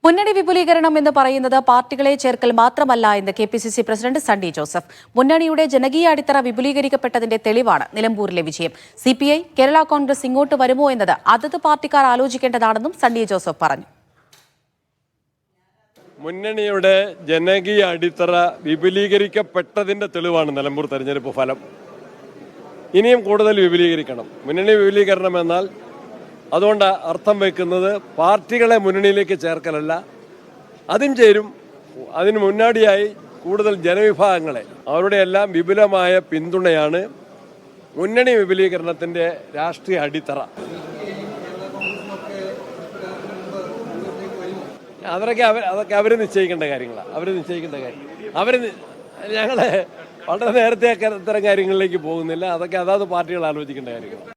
മുന്നണി വിപുലീകരണം എന്ന് പറയുന്നത് പാർട്ടികളെ ചേർക്കൽ മാത്രമല്ല എന്ന് കെ.പി.സി.സി പ്രസിഡന്റ് സണ്ണി ജോസഫ്. മുന്നണിയുടെ ജനകീയ അടിത്തറ വിപുലീകരിക്കപ്പെട്ടതിന്റെ തെളിവാണ് നിലമ്പൂരിലെ വിജയം. സിപിഐ, കേരള കോൺഗ്രസ് ഇങ്ങോട്ട് വരുമോ എന്നത് അതത് പാർട്ടിക്കാർ ആലോചിക്കേണ്ടതാണെന്നും സണ്ണി ജോസഫ് പറഞ്ഞു. മുന്നണിയുടെ ജനകീയ അടിത്തറ വിപുലീകരിക്കപ്പെട്ടതിന്റെ തെളിവാണ് നിലമ്പൂർ തെരഞ്ഞെടുപ്പ് ഫലം. ഇനിയും കൂടുതൽ വിപുലീകരിക്കണം. മുന്നണി വിപുലീകരണം എന്നാൽ അതുകൊണ്ട് അർത്ഥം വയ്ക്കുന്നത് പാർട്ടികളെ മുന്നണിയിലേക്ക് ചേർക്കലല്ല, അതും ചേരും. അതിന് മുന്നോടിയായി കൂടുതൽ ജനവിഭാഗങ്ങളെ അവരുടെ എല്ലാം വിപുലമായ പിന്തുണയാണ് മുന്നണി വിപുലീകരണത്തിൻ്റെ രാഷ്ട്രീയ അടിത്തറ. അതൊക്കെ അവർ നിശ്ചയിക്കേണ്ട കാര്യങ്ങളാണ്. ഞങ്ങളെ വളരെ നേരത്തെ ഇത്തരം കാര്യങ്ങളിലേക്ക് പോകുന്നില്ല. അതൊക്കെ അതാത് പാർട്ടികൾ ആലോചിക്കേണ്ട കാര്യങ്ങളാണ്.